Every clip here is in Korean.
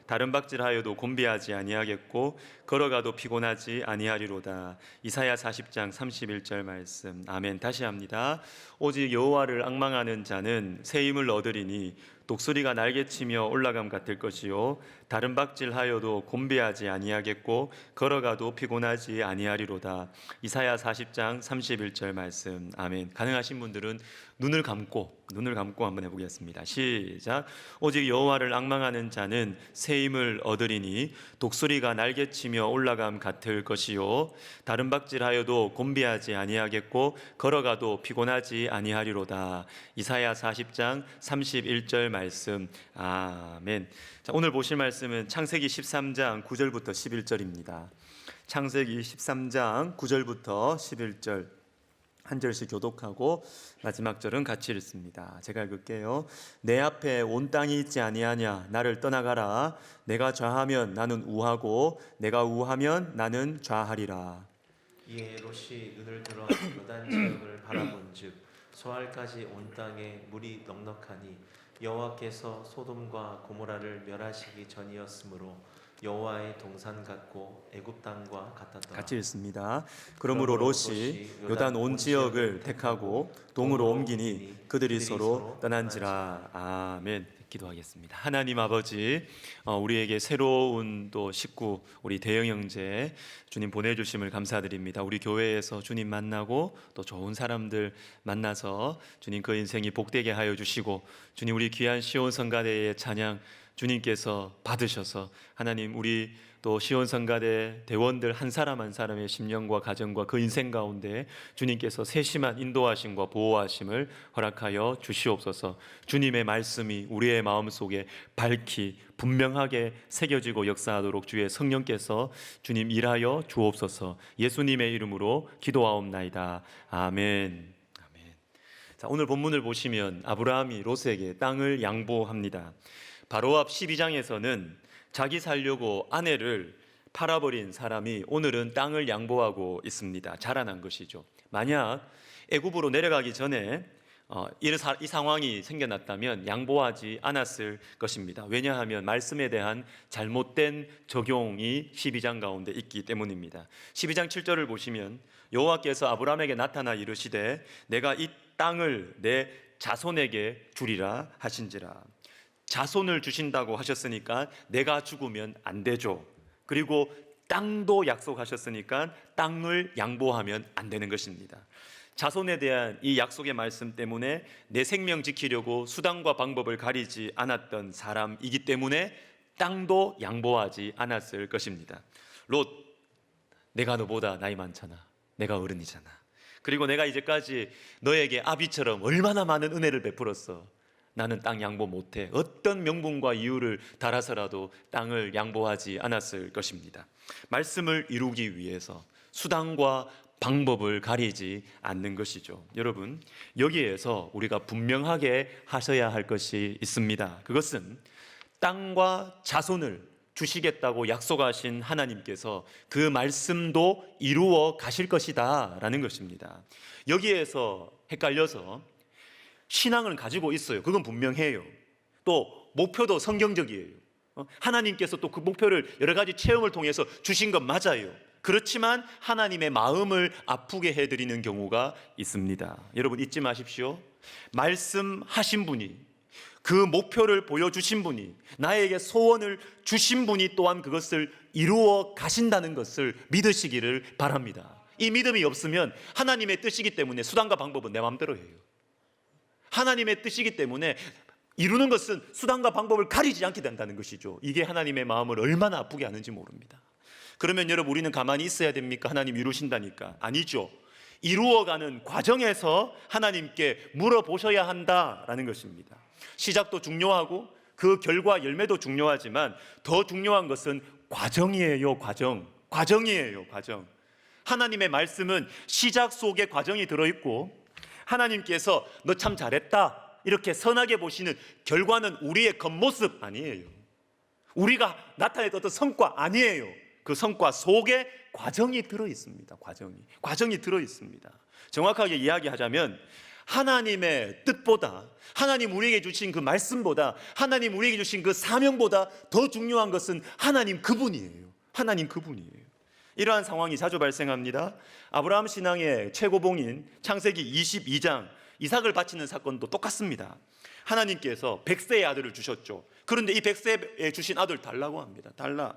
다른 박질하여도 곤비하지 아니하겠고 걸어가도 피곤하지 아니하리로다. 이사야 40장 31절 말씀. 아멘. 다시 합니다. 오직 여호와를 앙망하는 자는 새 힘을 얻으리니 독수리가 날개치며 올라감 같을 것이요 다른 박질하여도 곤비하지 아니하겠고 걸어가도 피곤하지 아니하리로다. 이사야 40장 31절 말씀. 아멘. 가능하신 분들은 눈을 감고 한번 해보겠습니다. 시작. 오직 여호와를 앙망하는 자는 새 힘을 얻으리니 독수리가 날개치며 올라감 같을 것이요 다른 박질하여도 곤비하지 아니하겠고 걸어가도 피곤하지 아니하리로다. 이사야 40장 31절 말씀. 아멘. 자, 오늘 보실 말씀은 창세기 13장 9절부터 11절입니다. 창세기 13장 9절부터 11절 한 절씩 교독하고 마지막 절은 같이 읽습니다. 제가 읽을게요. 내 앞에 온 땅이 있지 아니하냐. 나를 떠나가라. 내가 좌하면 나는 우하고 내가 우하면 나는 좌하리라. 이에 롯이 눈을 들어 요단 지역을 바라본즉 소알까지 온 땅에 물이 넉넉하니 여호와께서 소돔과 고모라를 멸하시기 전이었으므로 여호와의 동산 같고 애굽 땅과 같았더라. 같이 읽습니다. 그러므로 롯이 요단 온 지역을 택하고 동으로 옮기니 그들이 서로 떠난지라. 아멘. 기도하겠습니다. 하나님 아버지, 우리에게 새로운 또 식구, 우리 대영 형제 주님 보내주심을 감사드립니다. 우리 교회에서 주님 만나고 또 좋은 사람들 만나서 주님 그 인생이 복되게 하여 주시고, 주님 우리 귀한 시온성가대의 찬양 주님께서 받으셔서 하나님 우리 또 시온성가대 대원들 한 사람 한 사람의 심령과 가정과 그 인생 가운데 주님께서 세심한 인도하심과 보호하심을 허락하여 주시옵소서. 주님의 말씀이 우리의 마음속에 밝히 분명하게 새겨지고 역사하도록 주의 성령께서 주님 일하여 주옵소서. 예수님의 이름으로 기도하옵나이다. 아멘. 자, 오늘 본문을 보시면 아브라함이 롯에게 땅을 양보합니다. 바로 앞 12장에서는 자기 살려고 아내를 팔아버린 사람이 오늘은 땅을 양보하고 있습니다. 자라난 것이죠. 만약 애굽으로 내려가기 전에 이 상황이 생겨났다면 양보하지 않았을 것입니다. 왜냐하면 말씀에 대한 잘못된 적용이 12장 가운데 있기 때문입니다. 12장 7절을 보시면 여호와께서 아브라함에게 나타나 이르시되 내가 이 땅을 내 자손에게 주리라 하신지라. 자손을 주신다고 하셨으니까 내가 죽으면 안 되죠. 그리고 땅도 약속하셨으니까 땅을 양보하면 안 되는 것입니다. 자손에 대한 이 약속의 말씀 때문에 내 생명 지키려고 수단과 방법을 가리지 않았던 사람이기 때문에 땅도 양보하지 않았을 것입니다. 롯, 내가 너보다 나이 많잖아. 내가 어른이잖아. 그리고 내가 이제까지 너에게 아비처럼 얼마나 많은 은혜를 베풀었어. 나는 땅 양보 못해. 어떤 명분과 이유를 달아서라도 땅을 양보하지 않았을 것입니다. 말씀을 이루기 위해서 수단과 방법을 가리지 않는 것이죠. 여러분, 여기에서 우리가 분명하게 하셔야 할 것이 있습니다. 그것은 땅과 자손을 주시겠다고 약속하신 하나님께서 그 말씀도 이루어 가실 것이다 라는 것입니다. 여기에서 헷갈려서 신앙을 가지고 있어요. 그건 분명해요. 또 목표도 성경적이에요. 하나님께서 또 그 목표를 여러 가지 체험을 통해서 주신 건 맞아요. 그렇지만 하나님의 마음을 아프게 해드리는 경우가 있습니다. 여러분 잊지 마십시오. 말씀하신 분이, 그 목표를 보여주신 분이, 나에게 소원을 주신 분이 또한 그것을 이루어 가신다는 것을 믿으시기를 바랍니다. 이 믿음이 없으면 하나님의 뜻이기 때문에 수단과 방법은 내 마음대로 해요. 하나님의 뜻이기 때문에 이루는 것은 수단과 방법을 가리지 않게 된다는 것이죠. 이게 하나님의 마음을 얼마나 아프게 하는지 모릅니다. 그러면 여러분 우리는 가만히 있어야 됩니까? 하나님 이루신다니까. 아니죠. 이루어가는 과정에서 하나님께 물어보셔야 한다라는 것입니다. 시작도 중요하고 그 결과 열매도 중요하지만 더 중요한 것은 과정이에요. 과정이에요. 하나님의 말씀은 시작 속에 과정이 들어있고, 하나님께서 너 참 잘했다 이렇게 선하게 보시는 결과는 우리의 겉모습 아니에요. 우리가 나타냈던 어떤 성과 아니에요. 그 성과 속에 과정이 들어있습니다. 과정이 들어있습니다. 정확하게 이야기하자면 하나님의 뜻보다, 하나님 우리에게 주신 그 말씀보다, 하나님 우리에게 주신 그 사명보다 더 중요한 것은 하나님 그분이에요. 하나님 그분이에요. 이러한 상황이 자주 발생합니다. 아브라함 신앙의 최고봉인 창세기 22장 이삭을 바치는 사건도 똑같습니다. 하나님께서 100세의 아들을 주셨죠. 그런데 이 100세에 주신 아들 달라고 합니다. 달라.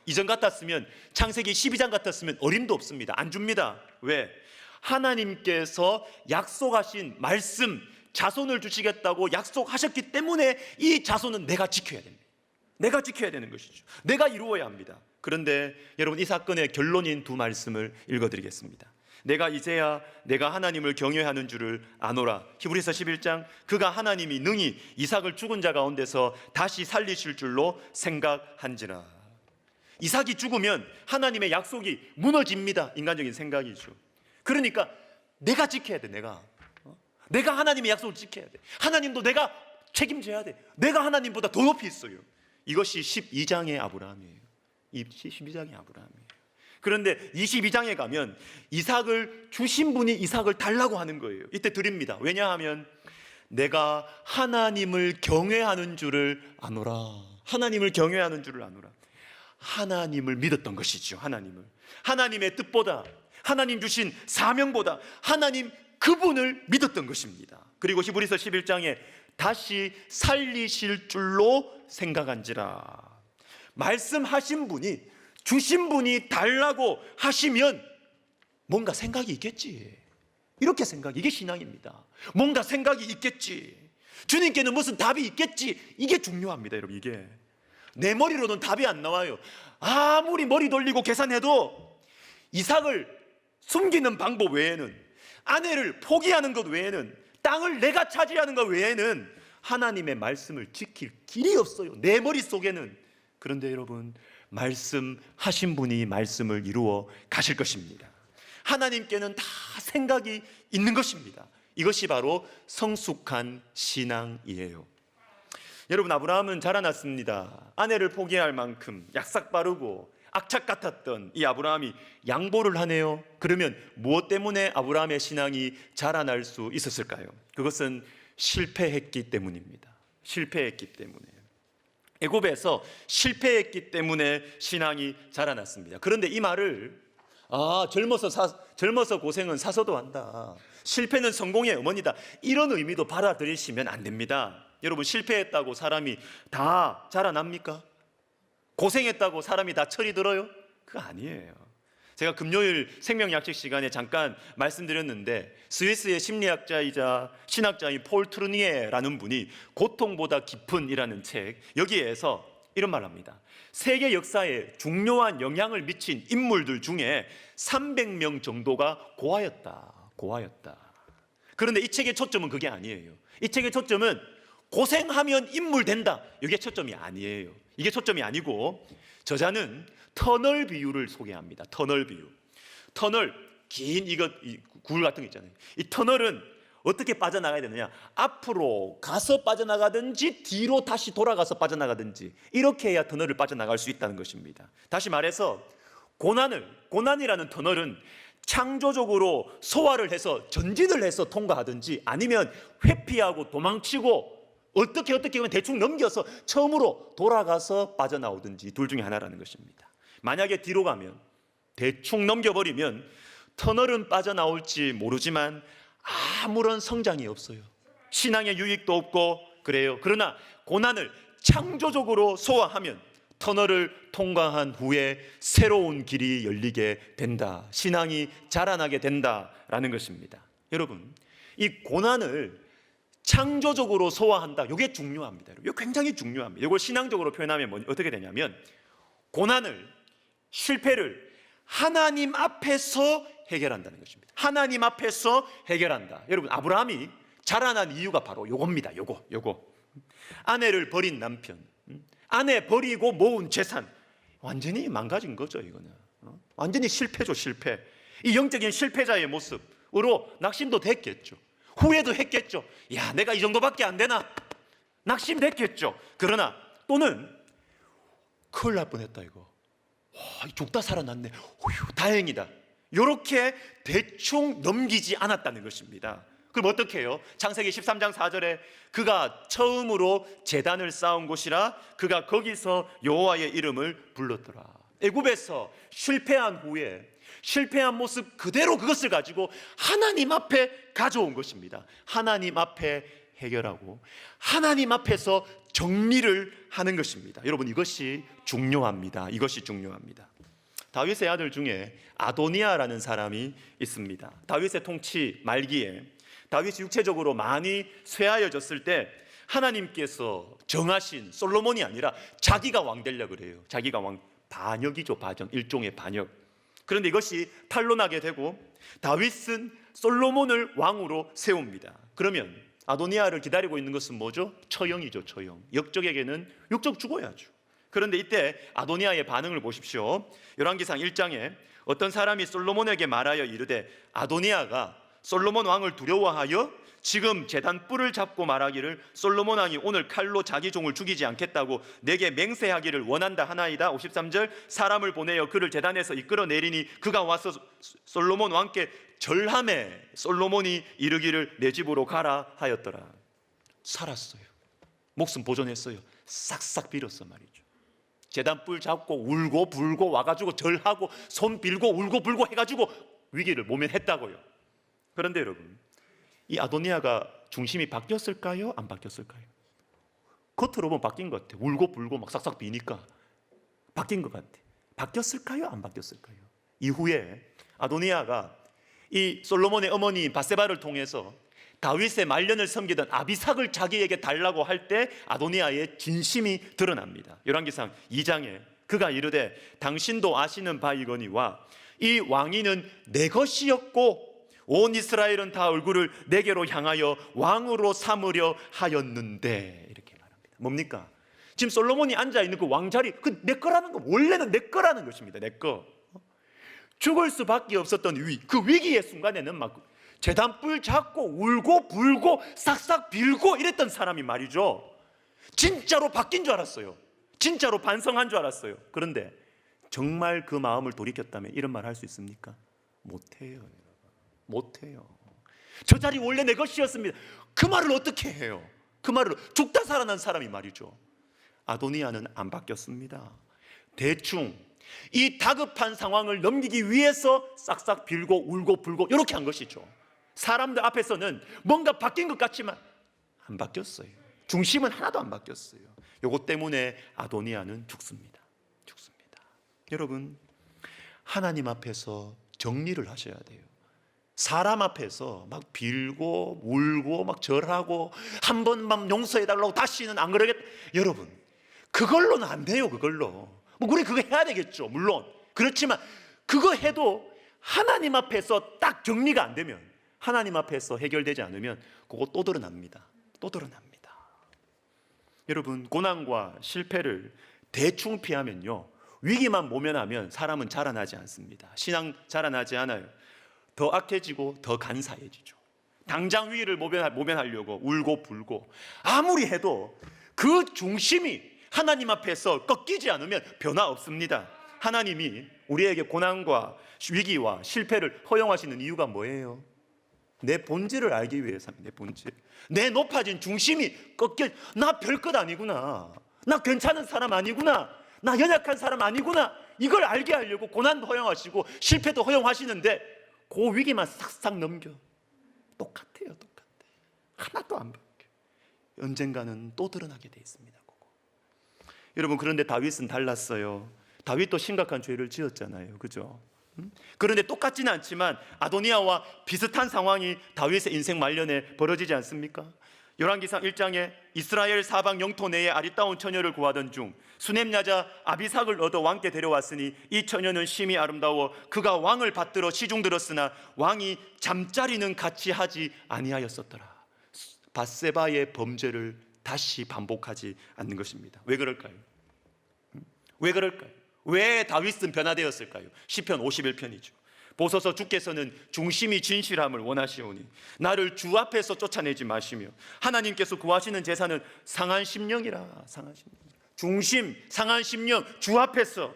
이전 같았으면, 창세기 12장 같았으면 어림도 없습니다. 안 줍니다. 왜? 하나님께서 약속하신 말씀, 자손을 주시겠다고 약속하셨기 때문에 이 자손은 내가 지켜야 됩니다. 내가 지켜야 되는 것이죠. 내가 이루어야 합니다. 그런데 여러분, 이 사건의 결론인 두 말씀을 읽어드리겠습니다. 내가 이제야 내가 하나님을 경외하는 줄을 아노라. 히브리서 11장, 그가 하나님이 능히 이삭을 죽은 자 가운데서 다시 살리실 줄로 생각한지라. 이삭이 죽으면 하나님의 약속이 무너집니다. 인간적인 생각이죠. 그러니까 내가 지켜야 돼. 내가 하나님의 약속을 지켜야 돼. 하나님도 내가 책임져야 돼. 내가 하나님보다 더 높이 있어요. 이것이 12장의 아브라함이에요. 12장의 아브라함이에요. 그런데 22장에 가면 이삭을 주신 분이 이삭을 달라고 하는 거예요. 이때 드립니다. 왜냐하면 내가 하나님을 경외하는 줄을 아노라. 하나님을 경외하는 줄을 아노라. 하나님을 믿었던 것이죠. 하나님의 뜻보다, 하나님 주신 사명보다 하나님 그분을 믿었던 것입니다. 그리고 히브리서 11장에 다시 살리실 줄로 생각한지라. 말씀하신 분이, 주신 분이 달라고 하시면 뭔가 생각이 있겠지. 이렇게 이게 신앙입니다. 뭔가 생각이 있겠지. 주님께는 무슨 답이 있겠지. 이게 중요합니다, 여러분. 이게 내 머리로는 답이 안 나와요. 아무리 머리 돌리고 계산해도 이삭을 숨기는 방법 외에는, 아내를 포기하는 것 외에는, 땅을 내가 차지하는 것 외에는 하나님의 말씀을 지킬 길이 없어요, 내 머릿속에는. 그런데 여러분, 말씀하신 분이 말씀을 이루어 가실 것입니다. 하나님께는 다 생각이 있는 것입니다. 이것이 바로 성숙한 신앙이에요. 여러분, 아브라함은 자라났습니다. 아내를 포기할 만큼 약삭 빠르고 악착 같았던 이 아브라함이 양보를 하네요. 그러면 무엇 때문에 아브라함의 신앙이 자라날 수 있었을까요? 그것은 실패했기 때문입니다. 실패했기 때문에. 애굽에서 실패했기 때문에 신앙이 자라났습니다. 그런데 이 말을 젊어서 고생은 사서도 한다, 실패는 성공의 어머니다, 이런 의미도 받아들이시면 안 됩니다. 여러분, 실패했다고 사람이 다 자라납니까? 고생했다고 사람이 다 철이 들어요? 그거 아니에요. 제가 금요일 생명약식 시간에 잠깐 말씀드렸는데, 스위스의 심리학자이자 신학자인 폴 트루니에라는 분이 고통보다 깊은이라는 책, 여기에서 이런 말을 합니다. 세계 역사에 중요한 영향을 미친 인물들 중에 300명 정도가 고아였다. 그런데 이 책의 초점은 그게 아니에요. 이 책의 초점은 고생하면 인물 된다, 이게 초점이 아니에요. 이게 초점이 아니고, 저자는 터널 비유를 소개합니다. 터널 비유. 터널, 긴 굴 같은 거 있잖아요. 이 터널은 어떻게 빠져나가야 되느냐, 앞으로 가서 빠져나가든지 뒤로 다시 돌아가서 빠져나가든지, 이렇게 해야 터널을 빠져나갈 수 있다는 것입니다. 다시 말해서 고난이라는 터널은 창조적으로 소화를 해서 전진을 해서 통과하든지, 아니면 회피하고 도망치고 어떻게 보면 대충 넘겨서 처음으로 돌아가서 빠져나오든지, 둘 중에 하나라는 것입니다. 만약에 뒤로 가면, 대충 넘겨버리면 터널은 빠져나올지 모르지만 아무런 성장이 없어요. 신앙의 유익도 없고 그래요. 그러나 고난을 창조적으로 소화하면 터널을 통과한 후에 새로운 길이 열리게 된다, 신앙이 자라나게 된다라는 것입니다. 여러분, 이 고난을 창조적으로 소화한다, 이게 중요합니다. 이게 굉장히 중요합니다. 이걸 신앙적으로 표현하면 어떻게 되냐면, 고난을, 실패를 하나님 앞에서 해결한다는 것입니다. 하나님 앞에서 해결한다. 여러분, 아브라함이 자라난 이유가 바로 요겁니다. 요거. 아내를 버린 남편, 아내 버리고 모은 재산, 완전히 망가진 거죠. 이거는 완전히 실패죠. 실패. 이 영적인 실패자의 모습으로 낙심도 됐겠죠. 후회도 했겠죠. 야, 내가 이 정도밖에 안 되나? 낙심됐겠죠. 그러나 또는 큰일 날 뻔했다, 이거. 와, 죽다 살아났네. 휴, 다행이다. 이렇게 대충 넘기지 않았다는 것입니다. 그럼 어떻게 해요? 창세기 13장 4절에 그가 처음으로 제단을 쌓은 곳이라 그가 거기서 여호와의 이름을 불렀더라. 애굽에서 실패한 후에 실패한 모습 그대로 그것을 가지고 하나님 앞에 가져온 것입니다. 하나님 앞에 해결하고 하나님 앞에서 정리를 하는 것입니다. 여러분, 이것이 중요합니다. 이것이 중요합니다. 다윗의 아들 중에 아도니아라는 사람이 있습니다. 다윗의 통치 말기에 다윗이 육체적으로 많이 쇠하여졌을 때 하나님께서 정하신 솔로몬이 아니라 자기가 왕 되려고 그래요. 자기가 왕, 반역이죠. 반역, 일종의 반역. 그런데 이것이 탄로나게 되고 다윗은 솔로몬을 왕으로 세웁니다. 그러면 아도니아를 기다리고 있는 것은 뭐죠? 처형이죠. 처형. 역적에게는 역적 죽어야죠. 그런데 이때 아도니아의 반응을 보십시오. 열왕기상 1장에 어떤 사람이 솔로몬에게 말하여 이르되 아도니아가 솔로몬 왕을 두려워하여 지금 제단 뿔을 잡고 말하기를 솔로몬 왕이 오늘 칼로 자기 종을 죽이지 않겠다고 내게 맹세하기를 원한다 하나이다. 53절 사람을 보내어 그를 제단에서 이끌어내리니 그가 와서 솔로몬 왕께 절함에 솔로몬이 이르기를 내 집으로 가라 하였더라. 살았어요. 목숨 보존했어요. 싹싹 빌었어 말이죠. 제단 뿔 잡고 울고 불고 와가지고 절하고 손 빌고 울고 불고 해가지고 위기를 모면했다고요. 그런데 여러분, 이 아도니아가 중심이 바뀌었을까요? 안 바뀌었을까요? 겉으로 보면 바뀐 것 같아요. 울고 불고 막 싹싹 비니까 바뀐 것 같아요. 바뀌었을까요? 안 바뀌었을까요? 이후에 아도니아가 이 솔로몬의 어머니 바세바를 통해서 다윗의 말년을 섬기던 아비삭을 자기에게 달라고 할 때 아도니아의 진심이 드러납니다. 열왕기상 2장에 그가 이르되 당신도 아시는 바이거니와 이 왕위는 내 것이었고 온 이스라엘은 다 얼굴을 내게로 향하여 왕으로 삼으려 하였는데, 이렇게 말합니다. 뭡니까? 지금 솔로몬이 앉아있는 그 왕자리, 그 내 거라는 거, 원래는 내 거라는 것입니다. 내 거. 죽을 수밖에 없었던 그 위기의 순간에는 막 제단뿔 잡고 울고 불고 싹싹 빌고 이랬던 사람이 말이죠. 진짜로 바뀐 줄 알았어요. 진짜로 반성한 줄 알았어요. 그런데 정말 그 마음을 돌이켰다면 이런 말 할 수 있습니까? 못해요. 못해요. 저 자리 원래 내 것이었습니다. 그 말을 어떻게 해요? 그 말을 죽다 살아난 사람이 말이죠. 아도니아는 안 바뀌었습니다. 대충 이 다급한 상황을 넘기기 위해서 싹싹 빌고 울고 불고 이렇게 한 것이죠. 사람들 앞에서는 뭔가 바뀐 것 같지만 안 바뀌었어요. 중심은 하나도 안 바뀌었어요. 이것 때문에 아도니아는 죽습니다. 죽습니다. 여러분, 하나님 앞에서 정리를 하셔야 돼요. 사람 앞에서 막 빌고 울고 막 절하고 한 번만 용서해달라고 다시는 안 그러겠다. 여러분, 그걸로는 안 돼요. 그걸로 뭐 우리 그거 해야 되겠죠. 물론 그렇지만 그거 해도 하나님 앞에서 딱 정리가 안 되면, 하나님 앞에서 해결되지 않으면 그거 또 드러납니다. 또 드러납니다. 여러분, 고난과 실패를 대충 피하면요, 위기만 모면하면 사람은 자라나지 않습니다. 신앙 자라나지 않아요. 더 악해지고 더 간사해지죠. 당장 위기를 모면하려고 울고 불고 아무리 해도 그 중심이 하나님 앞에서 꺾이지 않으면 변화 없습니다. 하나님이 우리에게 고난과 위기와 실패를 허용하시는 이유가 뭐예요? 내 본질을 알기 위해서입니다. 내 본질. 내 높아진 중심이 꺾여, 나 별것 아니구나, 나 괜찮은 사람 아니구나, 나 연약한 사람 아니구나, 이걸 알게 하려고 고난도 허용하시고 실패도 허용하시는데 그 위기만 싹싹 넘겨. 똑같아요. 똑같아. 하나도 안 바뀌어요. 언젠가는 또 드러나게 돼 있습니다. 그거. 여러분, 그런데 다윗은 달랐어요. 다윗도 심각한 죄를 지었잖아요. 그죠? 그런데 똑같지는 않지만 아도니아와 비슷한 상황이 다윗의 인생 말년에 벌어지지 않습니까? 열왕기상 1장에 이스라엘 사방 영토 내에 아리따운 처녀를 구하던 중 수넴 여자 아비삭을 얻어 왕께 데려왔으니 이 처녀는 심히 아름다워 그가 왕을 받들어 시중 들었으나 왕이 잠자리는 같이 하지 아니하였었더라. 밧세바의 범죄를 다시 반복하지 않는 것입니다. 왜 그럴까요? 왜 그럴까요? 왜 다윗은 변화되었을까요? 시편 51편이죠. 보소서 주께서는 중심이 진실함을 원하시오니 나를 주 앞에서 쫓아내지 마시며 하나님께서 구하시는 제사는 상한 심령이라. 상한 심령. 중심, 상한 심령, 주 앞에서.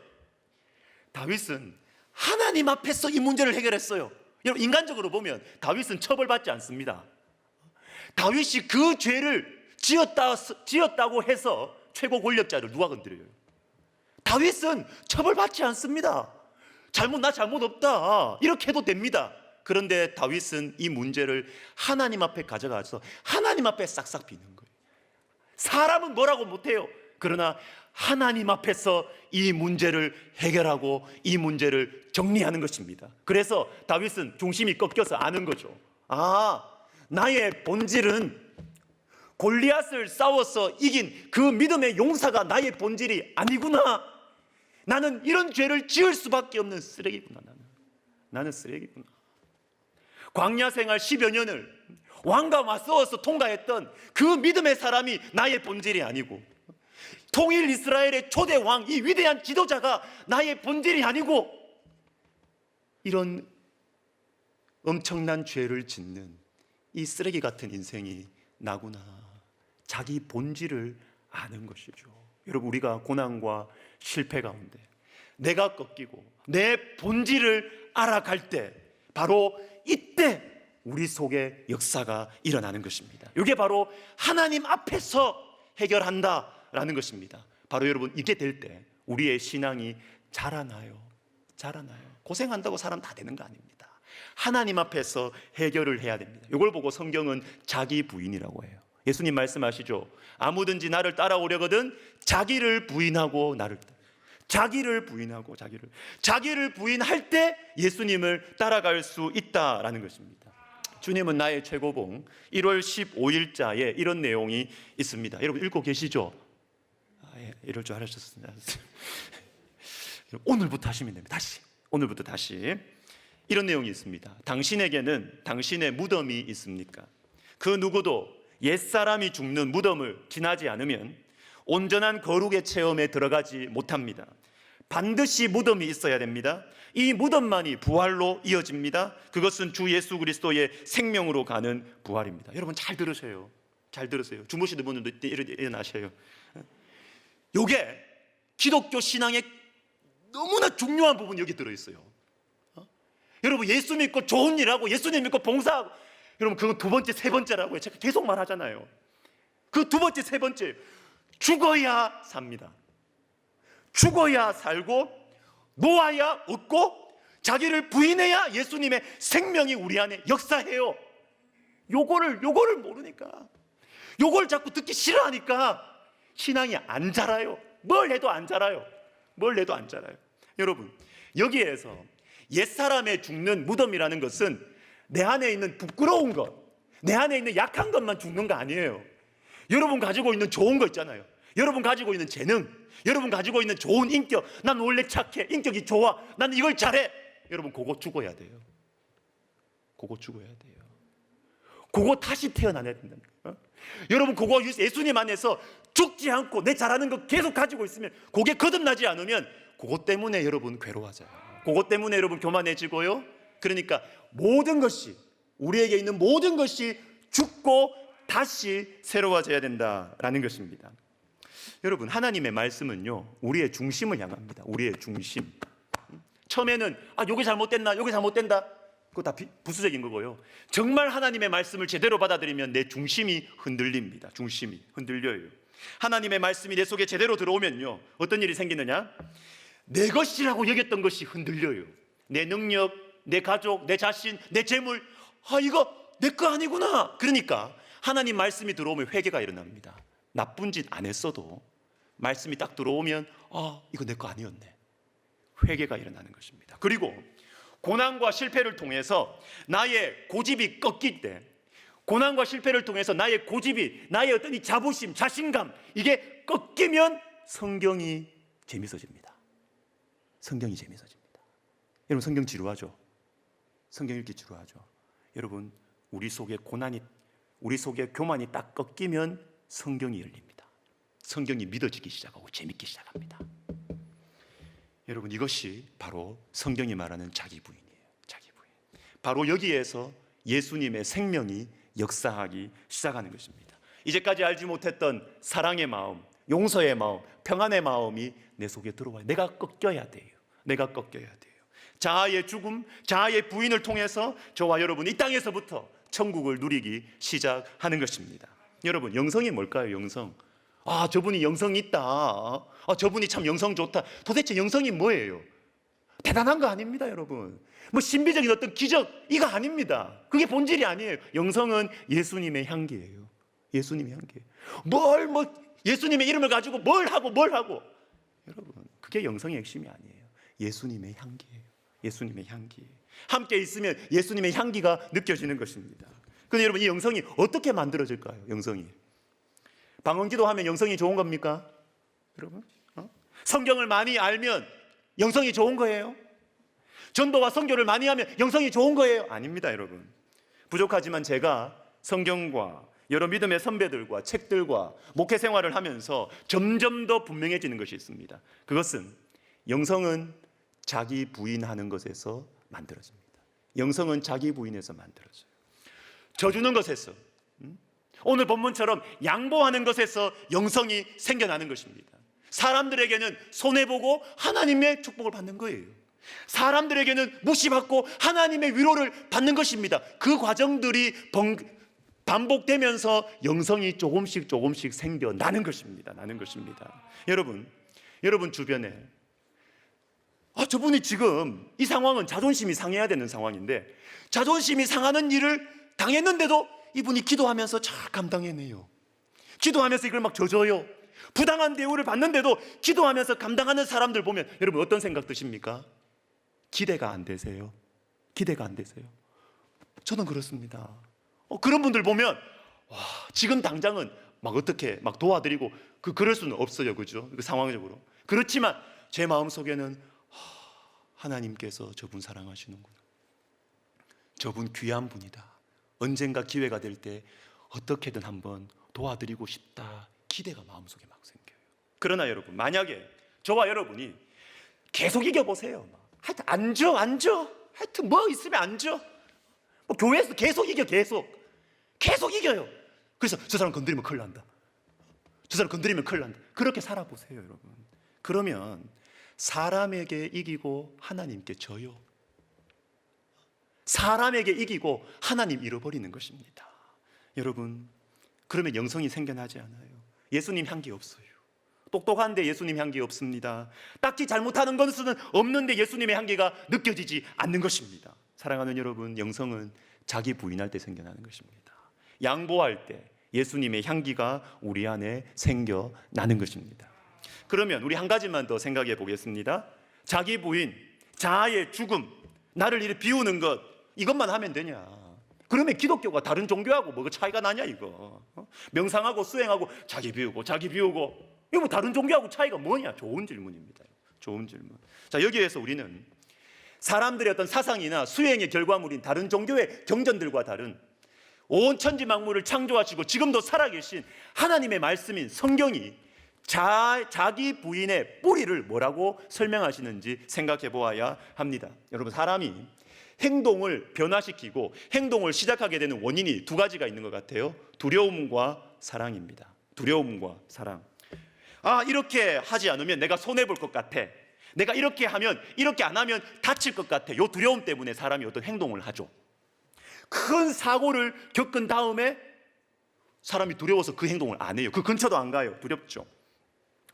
다윗은 하나님 앞에서 이 문제를 해결했어요. 여러분, 인간적으로 보면 다윗은 처벌받지 않습니다. 다윗이 그 죄를 지었다고 해서 최고 권력자를 누가 건드려요? 다윗은 처벌받지 않습니다. 나 잘못 없다 이렇게 해도 됩니다. 그런데 다윗은 이 문제를 하나님 앞에 가져가서 하나님 앞에 싹싹 비는 거예요. 사람은 뭐라고 못해요. 그러나 하나님 앞에서 이 문제를 해결하고 이 문제를 정리하는 것입니다. 그래서 다윗은 중심이 꺾여서 아는 거죠. 나의 본질은 골리앗을 싸워서 이긴 그 믿음의 용사가 나의 본질이 아니구나. 나는 이런 죄를 지을 수밖에 없는 쓰레기구나. 나는 쓰레기구나. 광야 생활 10여 년을 왕과 맞서서 통과했던 그 믿음의 사람이 나의 본질이 아니고, 통일 이스라엘의 초대 왕, 이 위대한 지도자가 나의 본질이 아니고, 이런 엄청난 죄를 짓는 이 쓰레기 같은 인생이 나구나. 자기 본질을 아는 것이죠. 여러분, 우리가 고난과 실패 가운데 내가 꺾이고 내 본질을 알아갈 때, 바로 이때 우리 속에 역사가 일어나는 것입니다. 이게 바로 하나님 앞에서 해결한다라는 것입니다. 바로 여러분, 이게 될 때 우리의 신앙이 자라나요. 고생한다고 사람 다 되는 거 아닙니다. 하나님 앞에서 해결을 해야 됩니다. 이걸 보고 성경은 자기 부인이라고 해요. 예수님 말씀하시죠. 아무든지 나를 따라오려거든 자기를 부인하고 자기를 부인할 때 예수님을 따라갈 수 있다라는 것입니다. 주님은 나의 최고봉 1월 15일자에 이런 내용이 있습니다. 여러분 읽고 계시죠? 이럴 줄 알았습니다. 오늘부터 하시면 됩니다. 오늘부터 다시 이런 내용이 있습니다. 당신에게는 당신의 무덤이 있습니까? 그 누구도 옛사람이 죽는 무덤을 지나지 않으면 온전한 거룩의 체험에 들어가지 못합니다. 반드시 무덤이 있어야 됩니다. 이 무덤만이 부활로 이어집니다. 그것은 주 예수 그리스도의 생명으로 가는 부활입니다. 여러분 잘 들으세요. 주무시는 분들도 일어나셔요. 이게 기독교 신앙의 너무나 중요한 부분이 여기 들어있어요. 여러분, 예수 믿고 좋은 일하고 예수님 믿고 봉사하고, 여러분 그건 두 번째, 세 번째라고요. 제가 계속 말하잖아요. 그 두 번째, 세 번째, 죽어야 삽니다. 죽어야 살고, 놓아야 얻고, 자기를 부인해야 예수님의 생명이 우리 안에 역사해요. 요거를 모르니까, 요걸 자꾸 듣기 싫어하니까 신앙이 안 자라요. 뭘 해도 안 자라요. 여러분, 여기에서 옛사람의 죽는 무덤이라는 것은 내 안에 있는 부끄러운 것, 내 안에 있는 약한 것만 죽는 거 아니에요. 여러분 가지고 있는 좋은 거 있잖아요. 여러분 가지고 있는 재능, 여러분 가지고 있는 좋은 인격, 난 원래 착해, 인격이 좋아, 난 이걸 잘해. 여러분 그거 죽어야 돼요. 그거 다시 태어나야 된다니까. 여러분 그거 예수님 안에서 죽지 않고 내 잘하는 거 계속 가지고 있으면, 그게 거듭나지 않으면 그것 때문에 여러분 괴로워져요. 그것 때문에 여러분 교만해지고요. 그러니까 모든 것이, 우리에게 있는 모든 것이 죽고 다시 새로워져야 된다라는 것입니다. 여러분, 하나님의 말씀은요, 우리의 중심을 향합니다. 우리의 중심. 처음에는 요게 잘못됐나, 요게 잘못된다, 그거 다 부수적인 거고요. 정말 하나님의 말씀을 제대로 받아들이면 내 중심이 흔들립니다. 중심이 흔들려요. 하나님의 말씀이 내 속에 제대로 들어오면요, 어떤 일이 생기느냐? 내 것이라고 여겼던 것이 흔들려요. 내 능력, 내 가족, 내 자신, 내 재물, 이거 내 거 아니구나. 그러니까 하나님 말씀이 들어오면 회개가 일어납니다. 나쁜 짓 안 했어도 말씀이 딱 들어오면 이거 내 거 아니었네. 회개가 일어나는 것입니다. 그리고 고난과 실패를 통해서 나의 고집이 꺾일 때, 고난과 실패를 통해서 나의 고집이, 나의 어떤 이 자부심, 자신감, 이게 꺾이면 성경이 재밌어집니다. 여러분 성경 지루하죠? 성경 읽기 지루하죠? 여러분 우리 속에 교만이 딱 꺾이면 성경이 열립니다. 성경이 믿어지기 시작하고 재밌기 시작합니다. 여러분 이것이 바로 성경이 말하는 자기 부인이에요. 바로 여기에서 예수님의 생명이 역사하기 시작하는 것입니다. 이제까지 알지 못했던 사랑의 마음, 용서의 마음, 평안의 마음이 내 속에 들어와요. 내가 꺾여야 돼요. 자아의 죽음, 자아의 부인을 통해서 저와 여러분 이 땅에서부터 천국을 누리기 시작하는 것입니다. 여러분, 영성이 뭘까요? 영성. 아, 저분이 영성이 있다. 아, 저분이 참 영성 좋다. 도대체 영성이 뭐예요? 대단한 거 아닙니다, 여러분. 뭐 신비적인 어떤 기적 이거 아닙니다. 그게 본질이 아니에요. 영성은 예수님의 향기예요. 예수님의 향기예요. 예수님의 이름을 가지고 뭘 하고 여러분, 그게 영성의 핵심이 아니에요. 예수님의 향기예요. 예수님의 향기. 함께 있으면 예수님의 향기가 느껴지는 것입니다. 그런데 여러분, 이 영성이 어떻게 만들어질까요? 영성이. 방언기도 하면 영성이 좋은 겁니까? 여러분, 성경을 많이 알면 영성이 좋은 거예요? 전도와 선교를 많이 하면 영성이 좋은 거예요? 아닙니다, 여러분. 부족하지만 제가 성경과 여러 믿음의 선배들과 책들과 목회 생활을 하면서 점점 더 분명해지는 것이 있습니다. 그것은 영성은 자기 부인하는 것에서 만들어집니다. 영성은 자기 부인에서 만들어져요. 져주는 것에서, 오늘 본문처럼 양보하는 것에서 영성이 생겨나는 것입니다. 사람들에게는 손해보고 하나님의 축복을 받는 거예요. 사람들에게는 무시받고 하나님의 위로를 받는 것입니다. 그 과정들이 반복되면서 영성이 조금씩 생겨나는 것입니다. 여러분 주변에 저분이 지금 이 상황은 자존심이 상해야 되는 상황인데 자존심이 상하는 일을 당했는데도 이분이 기도하면서 잘 감당해내요. 기도하면서 이걸 막 져줘요. 부당한 대우를 받는데도 기도하면서 감당하는 사람들 보면 여러분 어떤 생각 드십니까? 기대가 안 되세요? 저는 그렇습니다. 그런 분들 보면 지금 당장은 막 어떻게 막 도와드리고 그럴 수는 없어요, 그죠? 상황적으로. 그렇지만 제 마음 속에는 하나님께서 저분 사랑하시는구나. 저분 귀한 분이다. 언젠가 기회가 될 때 어떻게든 한번 도와드리고 싶다. 기대가 마음속에 막 생겨요. 그러나 여러분, 만약에 저와 여러분이 계속 이겨보세요. 하여튼 앉아. 하여튼 뭐 있으면 앉아. 교회에서 계속 이겨. 계속 이겨요. 그래서 저 사람 건드리면 큰일 난다. 그렇게 살아보세요, 여러분. 그러면 사람에게 이기고 하나님께 져요. 사람에게 이기고 하나님 잃어버리는 것입니다. 여러분, 그러면 영성이 생겨나지 않아요. 예수님 향기 없어요. 똑똑한데 예수님 향기 없습니다. 딱히 잘못하는 것은 없는데 예수님의 향기가 느껴지지 않는 것입니다. 사랑하는 여러분, 영성은 자기 부인할 때 생겨나는 것입니다. 양보할 때 예수님의 향기가 우리 안에 생겨나는 것입니다. 그러면 우리 한 가지만 더 생각해 보겠습니다. 자기 부인, 자아의 죽음, 나를 이렇게 비우는 것, 이것만 하면 되냐? 그러면 기독교가 다른 종교하고 뭐가 차이가 나냐 이거? 명상하고 수행하고 자기 비우고 이거 뭐 다른 종교하고 차이가 뭐냐? 좋은 질문입니다. 좋은 질문. 자, 여기에서 우리는 사람들의 어떤 사상이나 수행의 결과물인 다른 종교의 경전들과 다른 온 천지 만물을 창조하시고 지금도 살아계신 하나님의 말씀인 성경이 자기 부인의 뿌리를 뭐라고 설명하시는지 생각해 보아야 합니다. 여러분, 사람이 행동을 변화시키고 행동을 시작하게 되는 원인이 두 가지가 있는 것 같아요. 두려움과 사랑입니다. 두려움과 사랑. 이렇게 하지 않으면 내가 손해볼 것 같아. 내가 이렇게 안 하면 다칠 것 같아. 이 두려움 때문에 사람이 어떤 행동을 하죠. 큰 사고를 겪은 다음에 사람이 두려워서 그 행동을 안 해요. 그 근처도 안 가요. 두렵죠.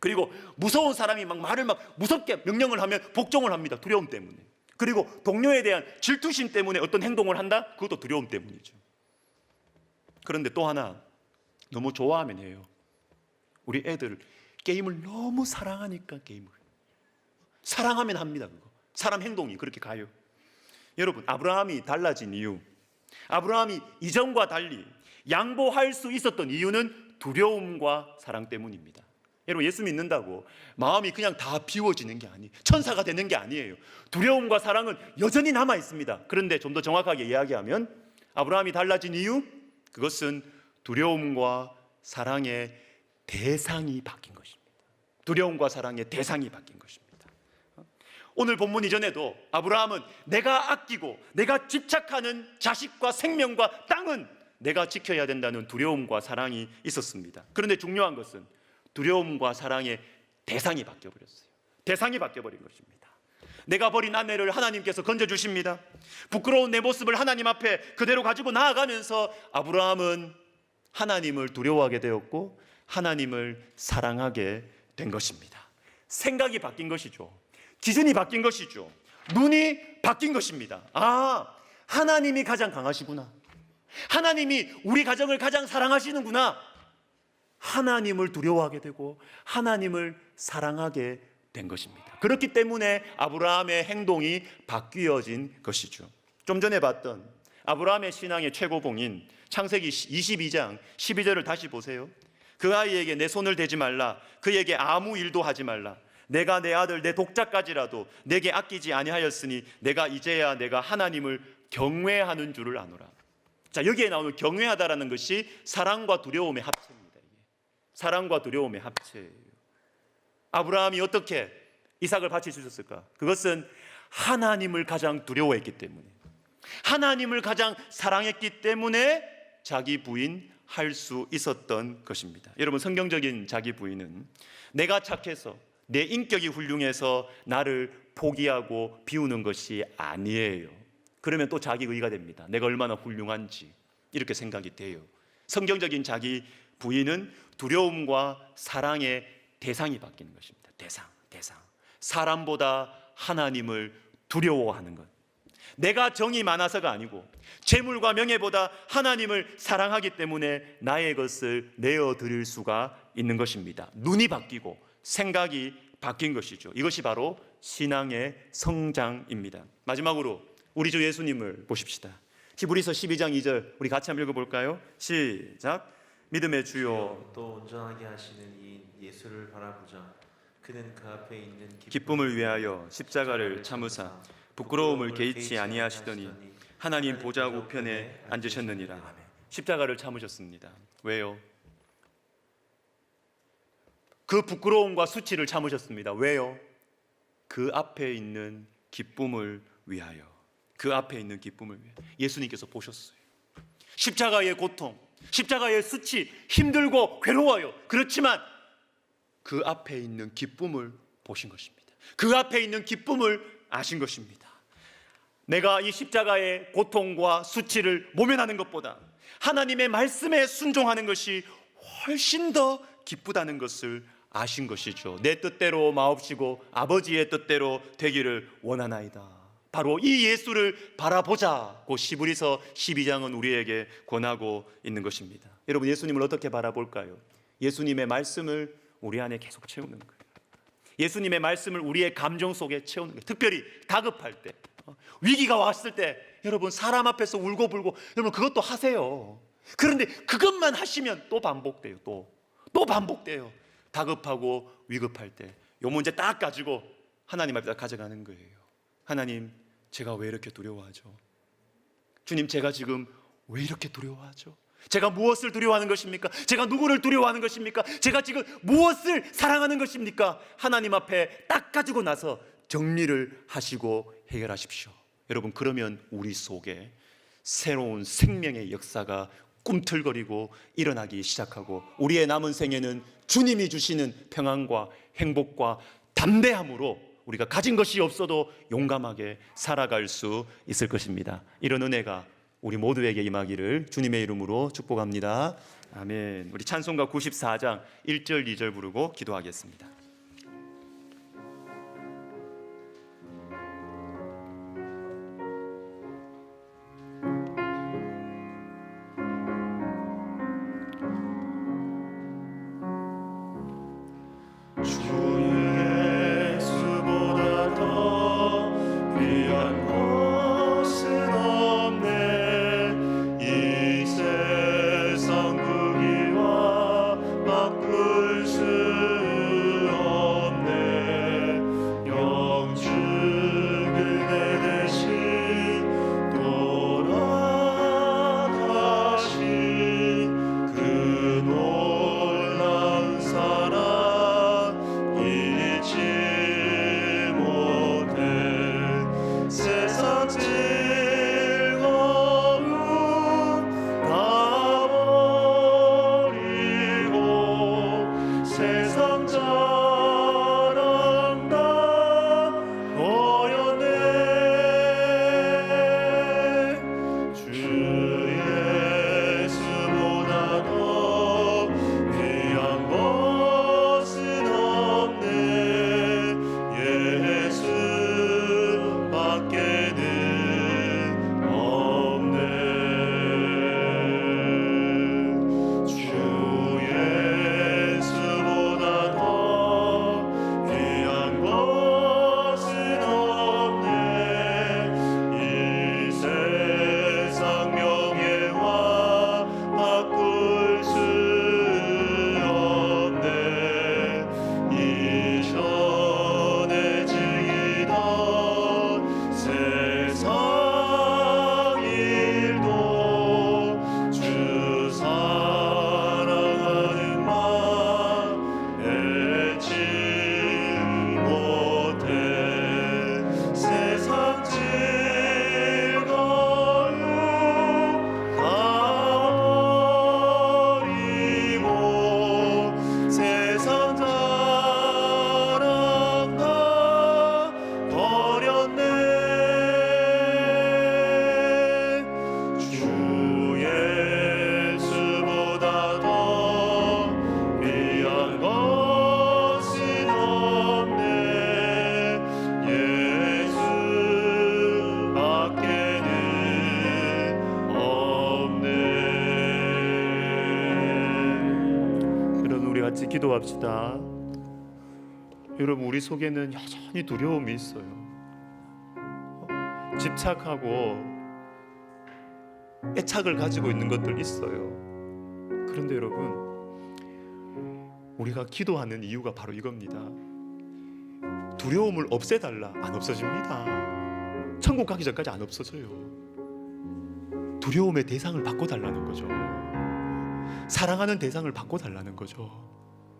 그리고 무서운 사람이 말을 무섭게 명령을 하면 복종을 합니다. 두려움 때문에. 그리고 동료에 대한 질투심 때문에 어떤 행동을 한다? 그것도 두려움 때문이죠. 그런데 또 하나, 너무 좋아하면 해요. 우리 애들 게임을 너무 사랑하니까 게임을. 사랑하면 합니다, 그거. 사람 행동이 그렇게 가요. 여러분, 아브라함이 달라진 이유, 아브라함이 이전과 달리 양보할 수 있었던 이유는 두려움과 사랑 때문입니다. 여러분, 예수 믿는다고 마음이 그냥 다 비워지는 게 아니에요. 천사가 되는 게 아니에요. 두려움과 사랑은 여전히 남아 있습니다. 그런데 좀 더 정확하게 이야기하면 아브라함이 달라진 이유, 그것은 두려움과 사랑의 대상이 바뀐 것입니다. 두려움과 사랑의 대상이 바뀐 것입니다. 오늘 본문 이전에도 아브라함은 내가 아끼고 내가 집착하는 자식과 생명과 땅은 내가 지켜야 된다는 두려움과 사랑이 있었습니다. 그런데 중요한 것은 두려움과 사랑의 대상이 바뀌어버렸어요. 대상이 바뀌어버린 것입니다. 내가 버린 아내를 하나님께서 건져주십니다. 부끄러운 내 모습을 하나님 앞에 그대로 가지고 나아가면서 아브라함은 하나님을 두려워하게 되었고 하나님을 사랑하게 된 것입니다. 생각이 바뀐 것이죠. 기준이 바뀐 것이죠. 눈이 바뀐 것입니다. 아, 하나님이 가장 강하시구나. 하나님이 우리 가정을 가장 사랑하시는구나. 하나님을 두려워하게 되고 하나님을 사랑하게 된 것입니다. 그렇기 때문에 아브라함의 행동이 바뀌어진 것이죠. 좀 전에 봤던 아브라함의 신앙의 최고봉인 창세기 22장 12절을 다시 보세요. 그 아이에게 내 손을 대지 말라. 그에게 아무 일도 하지 말라. 내가 내 아들 내 독자까지라도 내게 아끼지 아니하였으니 내가 이제야 내가 하나님을 경외하는 줄을 아노라. 자, 여기에 나오는 경외하다라는 것이 사랑과 두려움의 합체입니다. 사랑과 두려움의 합체예요. 아브라함이 어떻게 이삭을 바칠 수 있었을까? 그것은 하나님을 가장 두려워했기 때문에, 하나님을 가장 사랑했기 때문에 자기 부인 할 수 있었던 것입니다. 여러분, 성경적인 자기 부인은 내가 착해서 내 인격이 훌륭해서 나를 포기하고 비우는 것이 아니에요. 그러면 또 자기 의가 됩니다. 내가 얼마나 훌륭한지 이렇게 생각이 돼요. 성경적인 자기 부인은 두려움과 사랑의 대상이 바뀌는 것입니다. 대상. 사람보다 하나님을 두려워하는 것. 내가 정이 많아서가 아니고 재물과 명예보다 하나님을 사랑하기 때문에 나의 것을 내어드릴 수가 있는 것입니다. 눈이 바뀌고 생각이 바뀐 것이죠. 이것이 바로 신앙의 성장입니다. 마지막으로 우리 주 예수님을 보십시다. 히브리서 12장 2절 우리 같이 한번 읽어볼까요? 시작. 믿음의 주요 또 온전하게 하시는 이 예수를 바라보자. 그는 그 앞에 있는 기쁨을 위하여 십자가를 참으사 부끄러움을 개의치 아니하시더니 하나님 보좌 우편에 앉으셨느니라. 십자가를 참으셨습니다. 왜요? 그 부끄러움과 수치를 참으셨습니다. 왜요? 그 앞에 있는 기쁨을 위하여. 그 앞에 있는 기쁨을 위하여. 예수님께서 보셨어요. 십자가의 고통, 십자가의 수치, 힘들고 괴로워요. 그렇지만 그 앞에 있는 기쁨을 보신 것입니다. 그 앞에 있는 기쁨을 아신 것입니다. 내가 이 십자가의 고통과 수치를 모면하는 것보다 하나님의 말씀에 순종하는 것이 훨씬 더 기쁘다는 것을 아신 것이죠. 내 뜻대로 마옵시고 아버지의 뜻대로 되기를 원하나이다. 바로 이 예수를 바라보자고 히브리서 12장은 우리에게 권하고 있는 것입니다. 여러분, 예수님을 어떻게 바라볼까요? 예수님의 말씀을 우리 안에 계속 채우는 거예요. 예수님의 말씀을 우리의 감정 속에 채우는 거예요. 특별히 다급할 때, 위기가 왔을 때 여러분 사람 앞에서 울고불고 여러분 그것도 하세요. 그런데 그것만 하시면 또 반복돼요. 또 반복돼요. 다급하고 위급할 때 이 문제 딱 가지고 하나님 앞에다 가져가는 거예요. 하나님, 제가 왜 이렇게 두려워하죠? 주님, 제가 지금 왜 이렇게 두려워하죠? 제가 무엇을 두려워하는 것입니까? 제가 누구를 두려워하는 것입니까? 제가 지금 무엇을 사랑하는 것입니까? 하나님 앞에 딱 가지고 나서 정리를 하시고 해결하십시오. 여러분, 그러면 우리 속에 새로운 생명의 역사가 꿈틀거리고 일어나기 시작하고 우리의 남은 생애는 주님이 주시는 평안과 행복과 담대함으로 우리가 가진 것이 없어도 용감하게 살아갈 수 있을 것입니다. 이런 은혜가 우리 모두에게 임하기를 주님의 이름으로 축복합니다. 아멘. 우리 찬송가 94장 1절 2절 부르고 기도하겠습니다. 세상 부귀와 바꿀 수 기도합시다. 여러분, 우리 속에는 여전히 두려움이 있어요. 집착하고 애착을 가지고 있는 것들 있어요. 그런데 여러분, 우리가 기도하는 이유가 바로 이겁니다. 두려움을 없애달라, 안 없어집니다. 천국 가기 전까지 안 없어져요. 두려움의 대상을 바꿔달라는 거죠. 사랑하는 대상을 바꿔달라는 거죠.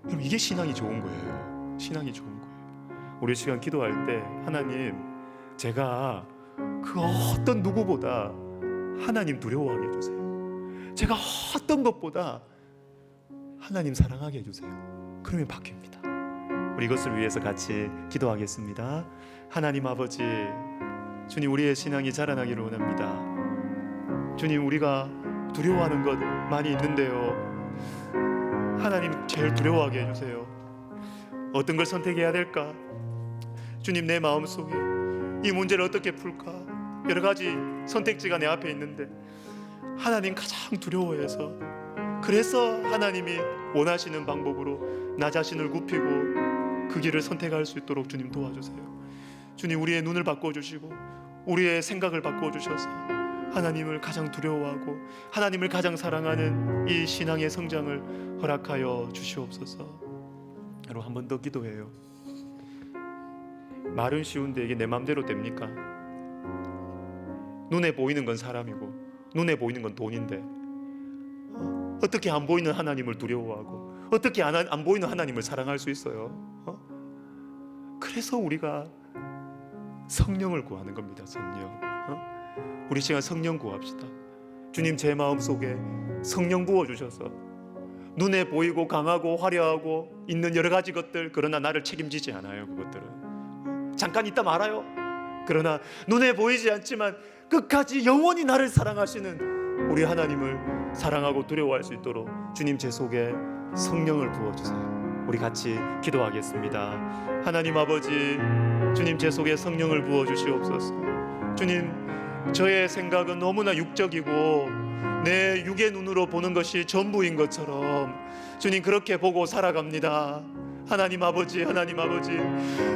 여러분, 이게 신앙이 좋은 거예요. 신앙이 좋은 거예요. 우리 시간 기도할 때, 하나님, 제가 그 어떤 누구보다 하나님 두려워하게 해주세요. 제가 어떤 것보다 하나님 사랑하게 해주세요. 그러면 바뀝니다. 우리 이것을 위해서 같이 기도하겠습니다. 하나님 아버지, 주님, 우리의 신앙이 자라나기를 원합니다. 주님, 우리가 두려워하는 것 많이 있는데요, 하나님 제일 두려워하게 해주세요. 어떤 걸 선택해야 될까? 주님, 내 마음속에 이 문제를 어떻게 풀까? 여러 가지 선택지가 내 앞에 있는데 하나님 가장 두려워해서, 그래서 하나님이 원하시는 방법으로 나 자신을 굽히고 그 길을 선택할 수 있도록 주님 도와주세요. 주님, 우리의 눈을 바꿔주시고 우리의 생각을 바꿔주셔서 하나님을 가장 두려워하고 하나님을 가장 사랑하는 이 신앙의 성장을 허락하여 주시옵소서. 여러분, 한 번 더 기도해요. 말은 쉬운데 이게 내 마음대로 됩니까? 눈에 보이는 건 사람이고 눈에 보이는 건 돈인데 어떻게 안 보이는 하나님을 두려워하고 어떻게 안 보이는 하나님을 사랑할 수 있어요? 그래서 우리가 성령을 구하는 겁니다. 성령. 우리 시간 성령 구합시다. 주님, 제 마음속에 성령 부어주셔서 눈에 보이고 강하고 화려하고 있는 여러 가지 것들, 그러나 나를 책임지지 않아요. 그것들은 잠깐 있다 말아요. 그러나 눈에 보이지 않지만 끝까지 영원히 나를 사랑하시는 우리 하나님을 사랑하고 두려워할 수 있도록 주님, 제 속에 성령을 부어주세요. 우리 같이 기도하겠습니다. 하나님 아버지, 주님, 제 속에 성령을 부어주시옵소서. 주님, 저의 생각은 너무나 육적이고 내 육의 눈으로 보는 것이 전부인 것처럼 주님, 그렇게 보고 살아갑니다. 하나님 아버지, 하나님 아버지,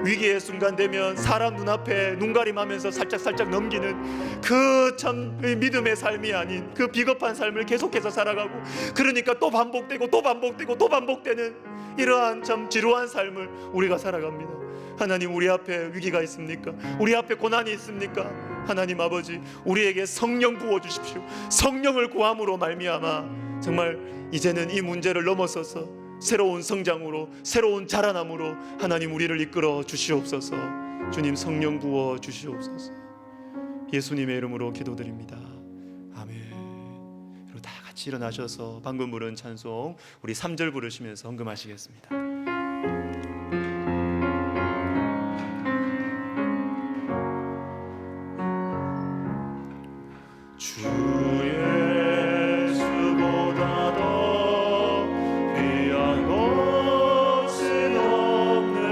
위기의 순간 되면 사람 눈앞에 눈가림하면서 살짝 넘기는 그 참 믿음의 삶이 아닌 그 비겁한 삶을 계속해서 살아가고, 그러니까 또 반복되고 또 반복되고 또 반복되는 이러한 참 지루한 삶을 우리가 살아갑니다. 하나님, 우리 앞에 위기가 있습니까? 우리 앞에 고난이 있습니까? 하나님 아버지, 우리에게 성령 부어주십시오. 성령을 구함으로 말미암아 정말 이제는 이 문제를 넘어서서 새로운 성장으로, 새로운 자라남으로 하나님 우리를 이끌어 주시옵소서. 주님, 성령 부어 주시옵소서. 예수님의 이름으로 기도드립니다. 아멘. 그리고 다 같이 일어나셔서 방금 부른 찬송 우리 3절 부르시면서 헌금하시겠습니다. 주 예수보다 더 귀한 것은 없네.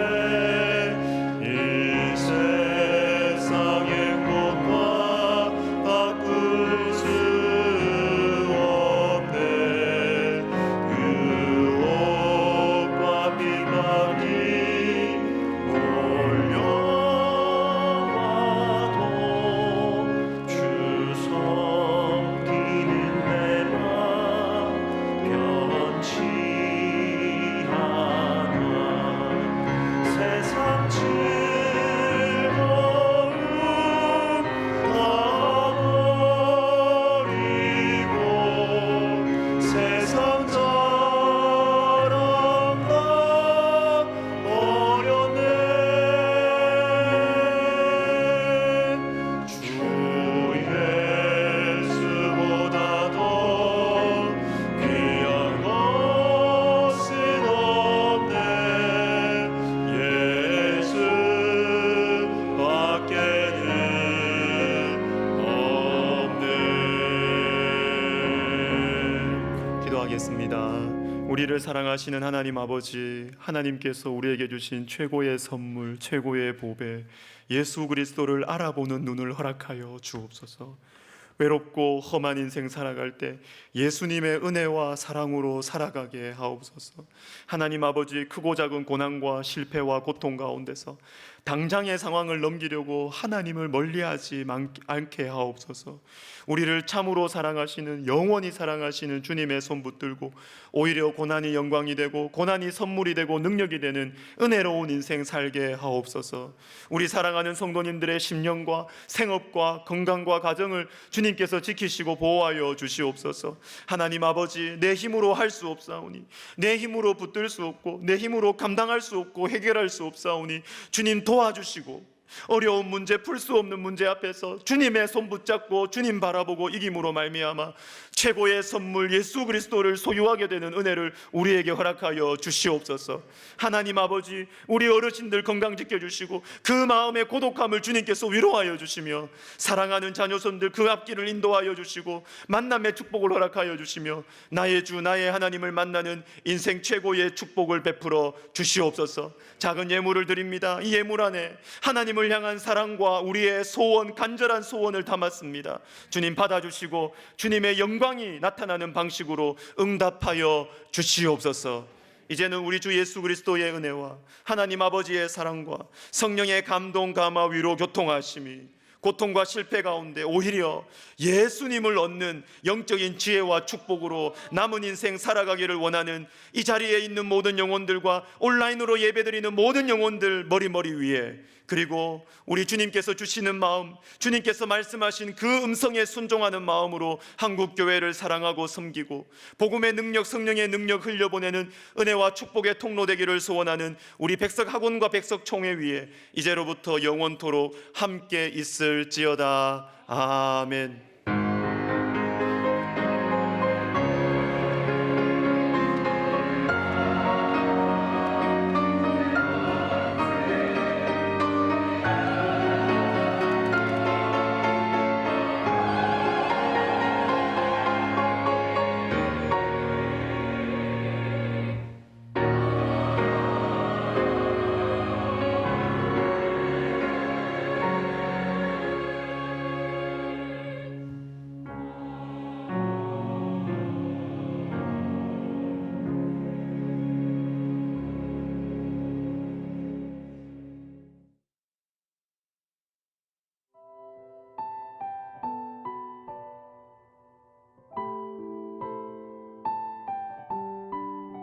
이 세상의 것과 바꿀 수 없네. 그 옷과 비방이 몰려와도 주 섬기는 내 맘 변치 않아. 세상 즐거움 다 버리고 세상 자랑 다 버렸네. 주 예수보다 더 귀한 것은 없네. 예수밖에는 없네. 기도하겠습니다. 우리를 사랑하시는 하나님 아버지, 하나님께서 우리에게 주신 최고의 선물, 최고의 보배 예수 그리스도를 알아보는 눈을 허락하여 주옵소서. 외롭고 험한 인생 살아갈 때 예수님의 은혜와 사랑으로 살아가게 하옵소서. 하나님 아버지, 크고 작은 고난과 실패와 고통 가운데서 당장의 상황을 넘기려고 하나님을 멀리하지 않게 하옵소서. 우리를 참으로 사랑하시는, 영원히 사랑하시는 주님의 손 붙들고 오히려 고난이 영광이 되고 고난이 선물이 되고 능력이 되는 은혜로운 인생 살게 하옵소서. 우리 사랑하는 성도님들의 심령과 생업과 건강과 가정을 주님께서 지키시고 보호하여 주시옵소서. 하나님 아버지, 내 힘으로 할 수 없사오니, 내 힘으로 붙들 수 없고 내 힘으로 감당할 수 없고 해결할 수 없사오니 주님 도와주시고, 어려운 문제, 풀 수 없는 문제 앞에서 주님의 손 붙잡고 주님 바라보고 이김으로 말미암아 최고의 선물 예수 그리스도를 소유하게 되는 은혜를 우리에게 허락하여 주시옵소서. 하나님 아버지, 우리 어르신들 건강 지켜주시고 그 마음의 고독함을 주님께서 위로하여 주시며, 사랑하는 자녀손들 그 앞길을 인도하여 주시고 만남의 축복을 허락하여 주시며, 나의 주 나의 하나님을 만나는 인생 최고의 축복을 베풀어 주시옵소서. 작은 예물을 드립니다. 이 예물 안에 하나님을 향한 사랑과 우리의 소원, 간절한 소원을 담았습니다. 주님 받아주시고 주님의 영광이 나타나는 방식으로 응답하여 주시옵소서. 이제는 우리 주 예수 그리스도의 은혜와 하나님 아버지의 사랑과 성령의 감동, 감화, 위로, 교통하심이 고통과 실패 가운데 오히려 예수님을 얻는 영적인 지혜와 축복으로 남은 인생 살아가기를 원하는 이 자리에 있는 모든 영혼들과 온라인으로 예배드리는 모든 영혼들 머리 위에, 그리고 우리 주님께서 주시는 마음, 주님께서 말씀하신 그 음성에 순종하는 마음으로 한국교회를 사랑하고 섬기고 복음의 능력, 성령의 능력 흘려보내는 은혜와 축복의 통로 되기를 소원하는 우리 백석학원과 백석총회 위에 이제로부터 영원토록 함께 있을지어다. 아멘.